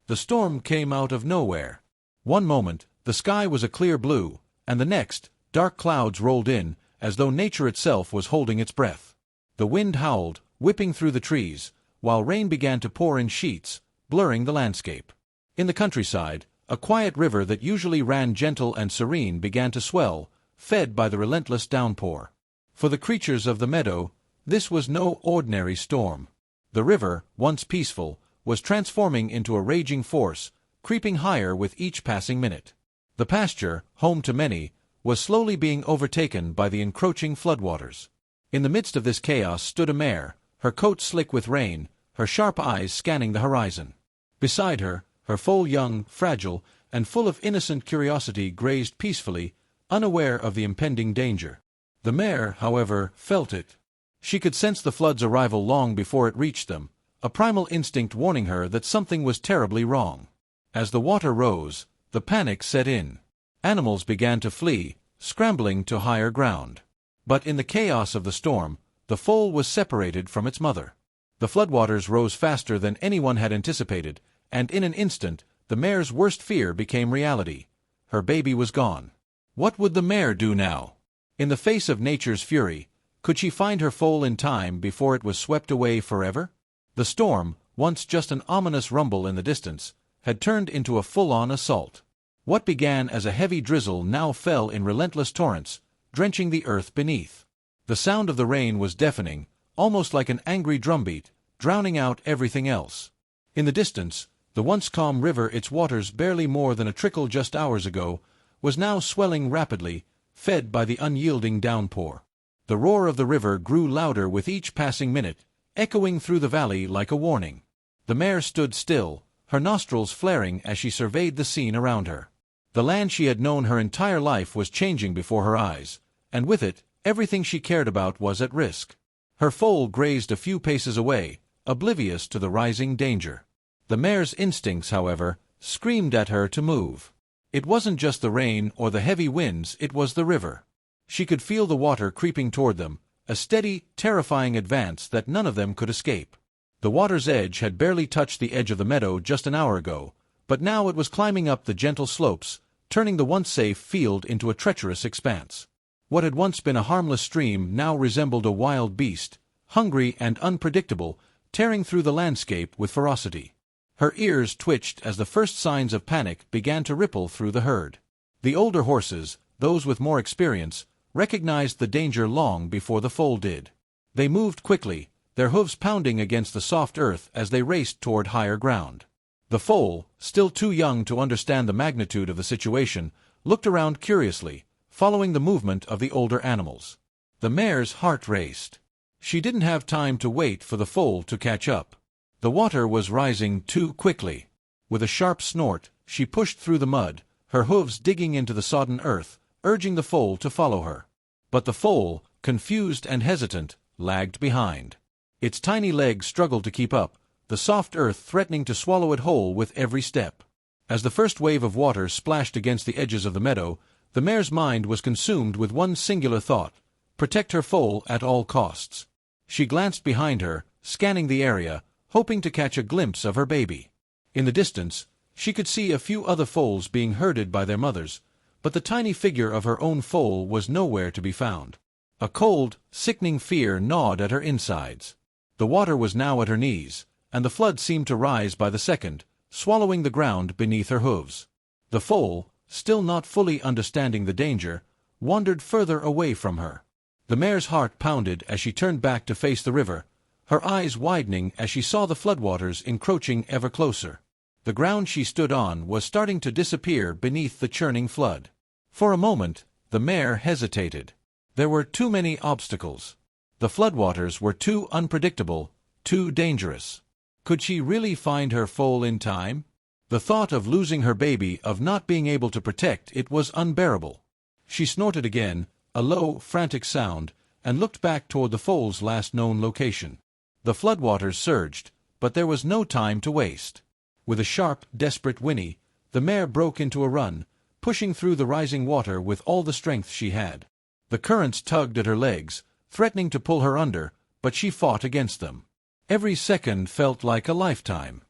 The storm came out of nowhere. One moment, the sky was a clear blue, and the next, dark clouds rolled in, as though nature itself was holding its breath. The wind howled, whipping through the trees, while rain began to pour in sheets, blurring the landscape. In the countryside, a quiet river that usually ran gentle and serene began to swell, fed by the relentless downpour. For the creatures of the meadow, this was no ordinary storm. The river, once peaceful, was transforming into a raging force, creeping higher with each passing minute. The pasture, home to many, was slowly being overtaken by the encroaching floodwaters. In the midst of this chaos stood a mare, her coat slick with rain, her sharp eyes scanning the horizon. Beside her, her foal young, fragile, and full of innocent curiosity grazed peacefully, unaware of the impending danger. The mare, however, felt it. She could sense the flood's arrival long before it reached them, a primal instinct warning her that something was terribly wrong. As the water rose, the panic set in. Animals began to flee, scrambling to higher ground. But in the chaos of the storm, the foal was separated from its mother. The floodwaters rose faster than anyone had anticipated, and in an instant, the mare's worst fear became reality. Her baby was gone. What would the mare do now? In the face of nature's fury, could she find her foal in time before it was swept away forever? The storm, once just an ominous rumble in the distance, had turned into a full-on assault. What began as a heavy drizzle now fell in relentless torrents, drenching the earth beneath. The sound of the rain was deafening, almost like an angry drumbeat, drowning out everything else. In the distance, the once calm river, its waters barely more than a trickle just hours ago, was now swelling rapidly, fed by the unyielding downpour. The roar of the river grew louder with each passing minute, echoing through the valley like a warning. The mare stood still, her nostrils flaring as she surveyed the scene around her. The land she had known her entire life was changing before her eyes, and with it, everything she cared about was at risk. Her foal grazed a few paces away, oblivious to the rising danger. The mare's instincts, however, screamed at her to move. It wasn't just the rain or the heavy winds, it was the river. She could feel the water creeping toward them, a steady, terrifying advance that none of them could escape. The water's edge had barely touched the edge of the meadow just an hour ago, but now it was climbing up the gentle slopes, turning the once safe field into a treacherous expanse. What had once been a harmless stream now resembled a wild beast, hungry and unpredictable, tearing through the landscape with ferocity. Her ears twitched as the first signs of panic began to ripple through the herd. The older horses, those with more experience, recognized the danger long before the foal did. They moved quickly, their hooves pounding against the soft earth as they raced toward higher ground. The foal, still too young to understand the magnitude of the situation, looked around curiously, following the movement of the older animals. The mare's heart raced. She didn't have time to wait for the foal to catch up. The water was rising too quickly. With a sharp snort, she pushed through the mud, her hooves digging into the sodden earth, urging the foal to follow her. But the foal, confused and hesitant, lagged behind. Its tiny legs struggled to keep up, the soft earth threatening to swallow it whole with every step. As the first wave of water splashed against the edges of the meadow, the mare's mind was consumed with one singular thought: protect her foal at all costs. She glanced behind her, scanning the area, hoping to catch a glimpse of her baby. In the distance, she could see a few other foals being herded by their mothers, but the tiny figure of her own foal was nowhere to be found. A cold, sickening fear gnawed at her insides. The water was now at her knees, and the flood seemed to rise by the second, swallowing the ground beneath her hooves. The foal, still not fully understanding the danger, wandered further away from her. The mare's heart pounded as she turned back to face the river, her eyes widening as she saw the floodwaters encroaching ever closer. The ground she stood on was starting to disappear beneath the churning flood. For a moment, the mare hesitated. There were too many obstacles. The floodwaters were too unpredictable, too dangerous. Could she really find her foal in time? The thought of losing her baby, of not being able to protect it, was unbearable. She snorted again, a low, frantic sound, and looked back toward the foal's last known location. The floodwaters surged, but there was no time to waste. With a sharp, desperate whinny, the mare broke into a run, pushing through the rising water with all the strength she had. The currents tugged at her legs, threatening to pull her under, but she fought against them. Every second felt like a lifetime.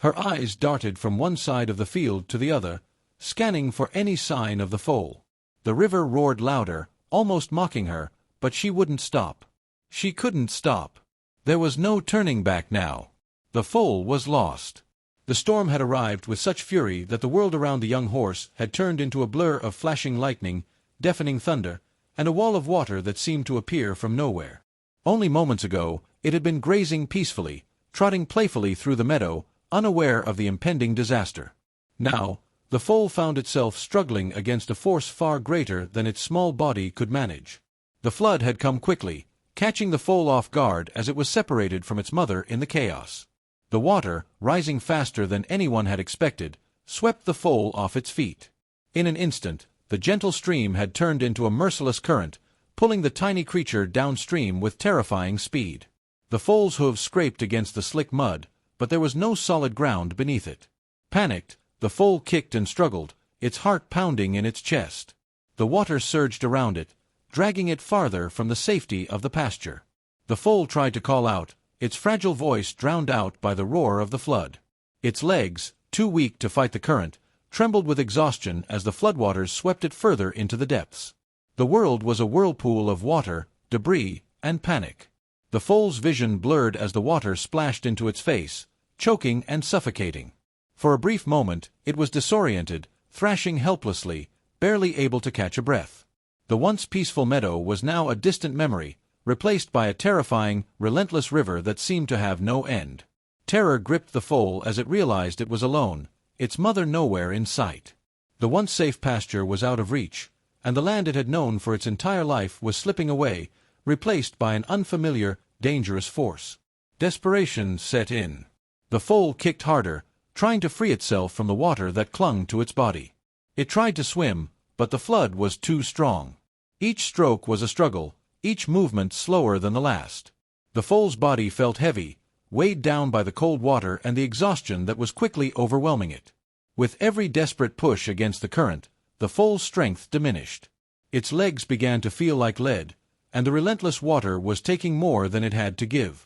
Her eyes darted from one side of the field to the other, scanning for any sign of the foal. The river roared louder, almost mocking her, but she wouldn't stop. She couldn't stop. There was no turning back now. The foal was lost. The storm had arrived with such fury that the world around the young horse had turned into a blur of flashing lightning, deafening thunder, and a wall of water that seemed to appear from nowhere. Only moments ago, it had been grazing peacefully, trotting playfully through the meadow, unaware of the impending disaster. Now, the foal found itself struggling against a force far greater than its small body could manage. The flood had come quickly, catching the foal off guard as it was separated from its mother in the chaos. The water, rising faster than anyone had expected, swept the foal off its feet. In an instant, the gentle stream had turned into a merciless current, pulling the tiny creature downstream with terrifying speed. The foal's hooves scraped against the slick mud, but there was no solid ground beneath it. Panicked, the foal kicked and struggled, its heart pounding in its chest. The water surged around it, dragging it farther from the safety of the pasture. The foal tried to call out, its fragile voice drowned out by the roar of the flood. Its legs, too weak to fight the current, trembled with exhaustion as the floodwaters swept it further into the depths. The world was a whirlpool of water, debris, and panic. The foal's vision blurred as the water splashed into its face, choking and suffocating. For a brief moment, it was disoriented, thrashing helplessly, barely able to catch a breath. The once peaceful meadow was now a distant memory, replaced by a terrifying, relentless river that seemed to have no end. Terror gripped the foal as it realized it was alone, its mother nowhere in sight. The once safe pasture was out of reach, and the land it had known for its entire life was slipping away, replaced by an unfamiliar, dangerous force. Desperation set in. The foal kicked harder, trying to free itself from the water that clung to its body. It tried to swim, but the flood was too strong. Each stroke was a struggle, each movement slower than the last. The foal's body felt heavy, weighed down by the cold water and the exhaustion that was quickly overwhelming it. With every desperate push against the current, the foal's strength diminished. Its legs began to feel like lead, and the relentless water was taking more than it had to give.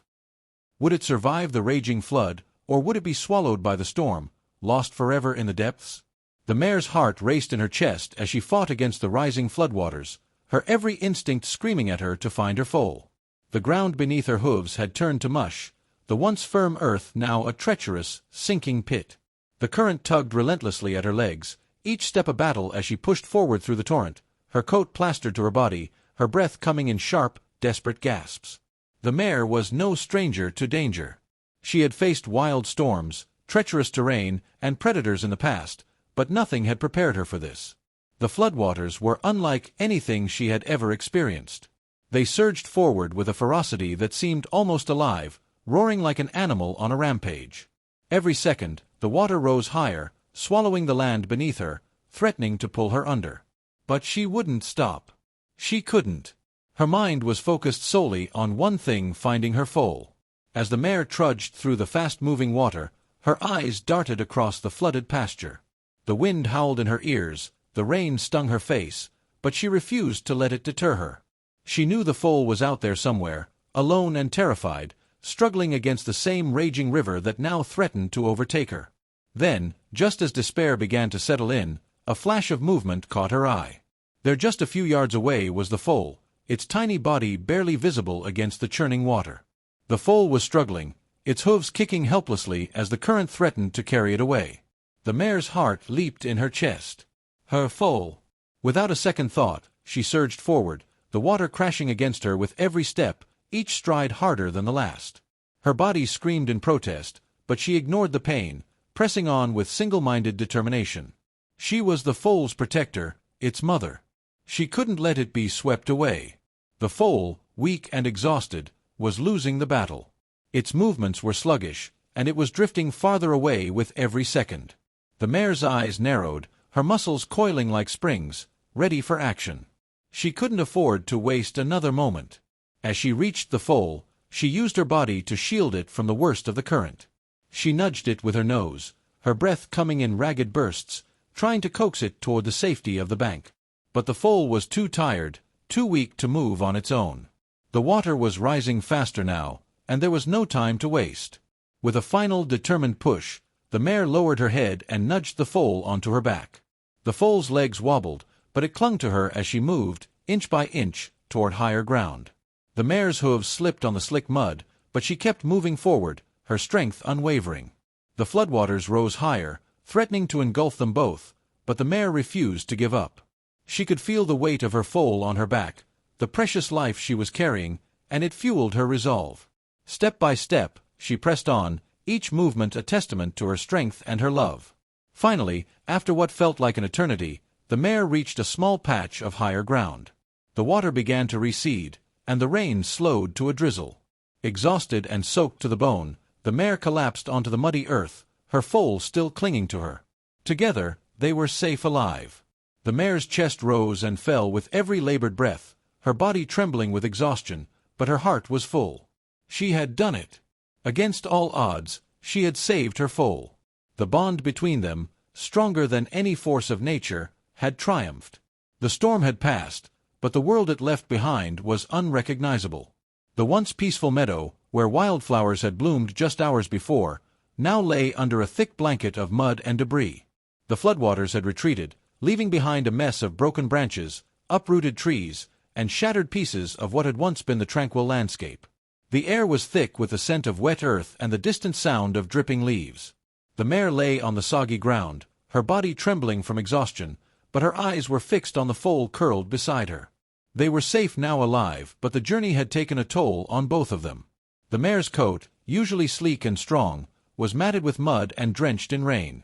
Would it survive the raging flood, or would it be swallowed by the storm, lost forever in the depths? The mare's heart raced in her chest as she fought against the rising floodwaters, her every instinct screaming at her to find her foal. The ground beneath her hooves had turned to mush, the once firm earth now a treacherous, sinking pit. The current tugged relentlessly at her legs, each step a battle as she pushed forward through the torrent, her coat plastered to her body, her breath coming in sharp, desperate gasps. The mare was no stranger to danger. She had faced wild storms, treacherous terrain, and predators in the past, but nothing had prepared her for this. The floodwaters were unlike anything she had ever experienced. They surged forward with a ferocity that seemed almost alive, roaring like an animal on a rampage. Every second, the water rose higher, swallowing the land beneath her, threatening to pull her under. But she wouldn't stop. She couldn't. Her mind was focused solely on one thing: finding her foal. As the mare trudged through the fast-moving water, her eyes darted across the flooded pasture. The wind howled in her ears, the rain stung her face, but she refused to let it deter her. She knew the foal was out there somewhere, alone and terrified, struggling against the same raging river that now threatened to overtake her. Then, just as despair began to settle in, a flash of movement caught her eye. There just a few yards away was the foal, its tiny body barely visible against the churning water. The foal was struggling, its hooves kicking helplessly as the current threatened to carry it away. The mare's heart leaped in her chest. Her foal! Without a second thought, she surged forward, the water crashing against her with every step, each stride harder than the last. Her body screamed in protest, but she ignored the pain, pressing on with single-minded determination. She was the foal's protector, its mother. She couldn't let it be swept away. The foal, weak and exhausted, was losing the battle. Its movements were sluggish, and it was drifting farther away with every second. The mare's eyes narrowed, her muscles coiling like springs, ready for action. She couldn't afford to waste another moment. As she reached the foal, she used her body to shield it from the worst of the current. She nudged it with her nose, her breath coming in ragged bursts, trying to coax it toward the safety of the bank. But the foal was too tired, too weak to move on its own. The water was rising faster now, and there was no time to waste. With a final determined push, The mare lowered her head and nudged the foal onto her back. The foal's legs wobbled, but it clung to her as she moved, inch by inch, toward higher ground. The mare's hooves slipped on the slick mud, but she kept moving forward, her strength unwavering. The floodwaters rose higher, threatening to engulf them both, but the mare refused to give up. She could feel the weight of her foal on her back, the precious life she was carrying, and it fueled her resolve. Step by step, she pressed on, each movement a testament to her strength and her love. Finally, after what felt like an eternity, the mare reached a small patch of higher ground. The water began to recede, and the rain slowed to a drizzle. Exhausted and soaked to the bone, the mare collapsed onto the muddy earth, her foal still clinging to her. Together, they were safe alive. The mare's chest rose and fell with every labored breath, her body trembling with exhaustion, but her heart was full. She had done it. Against all odds, she had saved her foal. The bond between them, stronger than any force of nature, had triumphed. The storm had passed, but the world it left behind was unrecognizable. The once peaceful meadow, where wildflowers had bloomed just hours before, now lay under a thick blanket of mud and debris. The floodwaters had retreated, leaving behind a mess of broken branches, uprooted trees, and shattered pieces of what had once been the tranquil landscape. The air was thick with the scent of wet earth and the distant sound of dripping leaves. The mare lay on the soggy ground, her body trembling from exhaustion, but her eyes were fixed on the foal curled beside her. They were safe now alive, but the journey had taken a toll on both of them. The mare's coat, usually sleek and strong, was matted with mud and drenched in rain.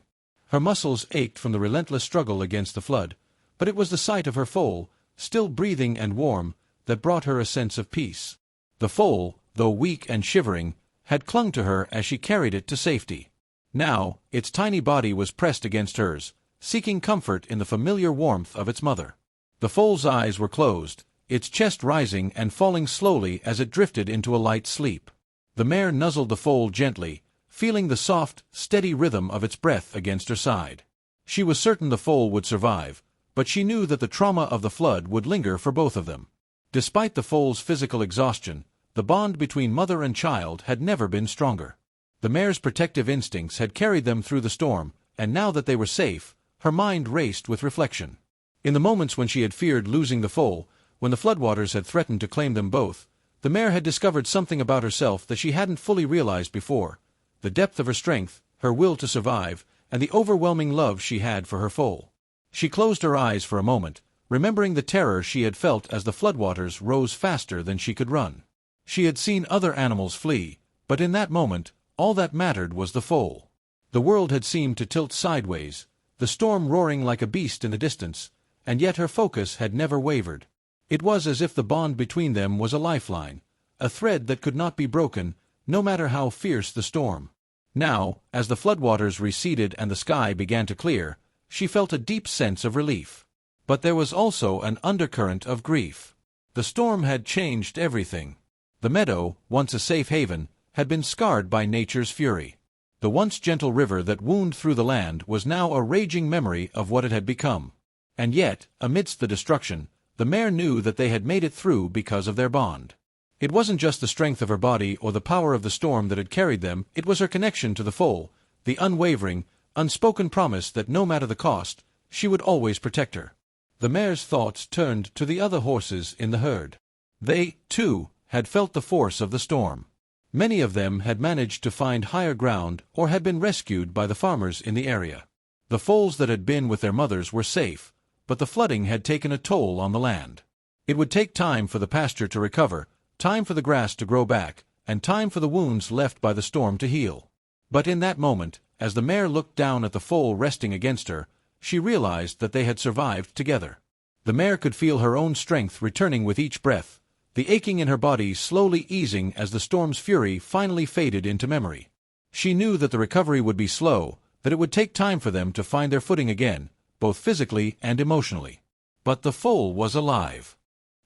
Her muscles ached from the relentless struggle against the flood, but it was the sight of her foal, still breathing and warm, that brought her a sense of peace. The foal, though weak and shivering, had clung to her as she carried it to safety. Now, its tiny body was pressed against hers, seeking comfort in the familiar warmth of its mother. The foal's eyes were closed, its chest rising and falling slowly as it drifted into a light sleep. The mare nuzzled the foal gently, feeling the soft, steady rhythm of its breath against her side. She was certain the foal would survive, but she knew that the trauma of the flood would linger for both of them. Despite the foal's physical exhaustion, the bond between mother and child had never been stronger. The mare's protective instincts had carried them through the storm, and now that they were safe, her mind raced with reflection. In the moments when she had feared losing the foal, when the floodwaters had threatened to claim them both, the mare had discovered something about herself that she hadn't fully realized before: the depth of her strength, her will to survive, and the overwhelming love she had for her foal. She closed her eyes for a moment, remembering the terror she had felt as the floodwaters rose faster than she could run. She had seen other animals flee, but in that moment, all that mattered was the foal. The world had seemed to tilt sideways, the storm roaring like a beast in the distance, and yet her focus had never wavered. It was as if the bond between them was a lifeline, a thread that could not be broken, no matter how fierce the storm. Now, as the floodwaters receded and the sky began to clear, she felt a deep sense of relief. But there was also an undercurrent of grief. The storm had changed everything. The meadow, once a safe haven, had been scarred by nature's fury. The once gentle river that wound through the land was now a raging memory of what it had become. And yet, amidst the destruction, the mare knew that they had made it through because of their bond. It wasn't just the strength of her body or the power of the storm that had carried them, it was her connection to the foal, the unwavering, unspoken promise that no matter the cost, she would always protect her. The mare's thoughts turned to the other horses in the herd. They, too, had felt the force of the storm. Many of them had managed to find higher ground or had been rescued by the farmers in the area. The foals that had been with their mothers were safe, but the flooding had taken a toll on the land. It would take time for the pasture to recover, time for the grass to grow back, and time for the wounds left by the storm to heal. But in that moment, as the mare looked down at the foal resting against her, she realized that they had survived together. The mare could feel her own strength returning with each breath, the aching in her body slowly easing as the storm's fury finally faded into memory. She knew that the recovery would be slow, that it would take time for them to find their footing again, both physically and emotionally. But the foal was alive.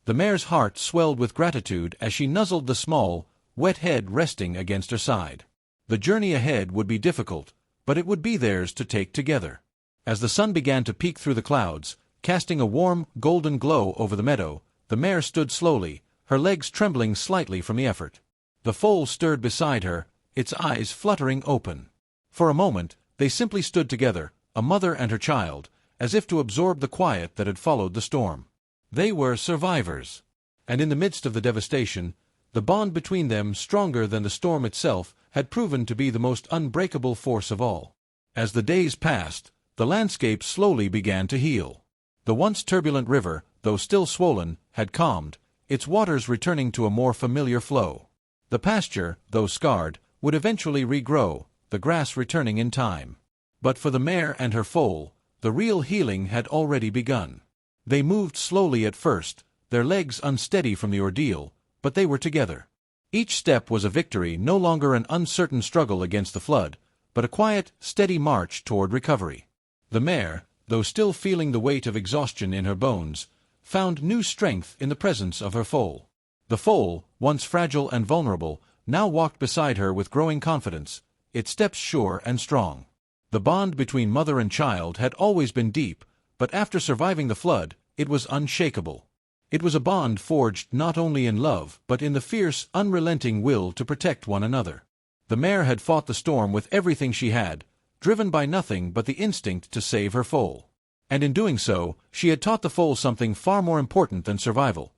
The mare's heart swelled with gratitude as she nuzzled the small, wet head resting against her side. The journey ahead would be difficult, but it would be theirs to take together. As the sun began to peek through the clouds, casting a warm, golden glow over the meadow, the mare stood slowly, her legs trembling slightly from the effort. The foal stirred beside her, its eyes fluttering open. For a moment, They simply stood together, a mother and her child, as if to absorb the quiet that had followed the storm. They were survivors. And in the midst of the devastation, the bond between them, stronger than the storm itself, had proven to be the most unbreakable force of all. As the days passed, the landscape slowly began to heal. The once turbulent river, though still swollen, had calmed, its waters returning to a more familiar flow. The pasture, though scarred, would eventually regrow, the grass returning in time. But for the mare and her foal, the real healing had already begun. They moved slowly at first, their legs unsteady from the ordeal, but they were together. Each step was a victory, no longer an uncertain struggle against the flood, but a quiet, steady march toward recovery. The mare, though still feeling the weight of exhaustion in her bones, found new strength in the presence of her foal. The foal, once fragile and vulnerable, now walked beside her with growing confidence, its steps sure and strong. The bond between mother and child had always been deep, but after surviving the flood, it was unshakable. It was a bond forged not only in love but in the fierce, unrelenting will to protect one another. The mare had fought the storm with everything she had, driven by nothing but the instinct to save her foal. And in doing so, she had taught the foal something far more important than survival: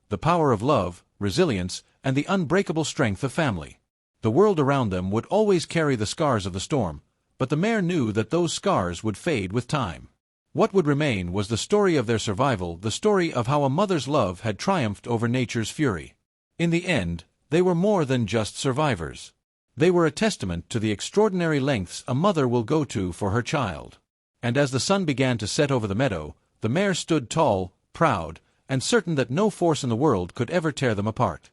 the power of love, resilience, and the unbreakable strength of family. The world around them would always carry the scars of the storm, but the mare knew that those scars would fade with time. What would remain was the story of their survival, the story of how a mother's love had triumphed over nature's fury. In the end, they were more than just survivors. They were a testament to the extraordinary lengths a mother will go to for her child. And as the sun began to set over the meadow, the mare stood tall, proud, and certain that no force in the world could ever tear them apart.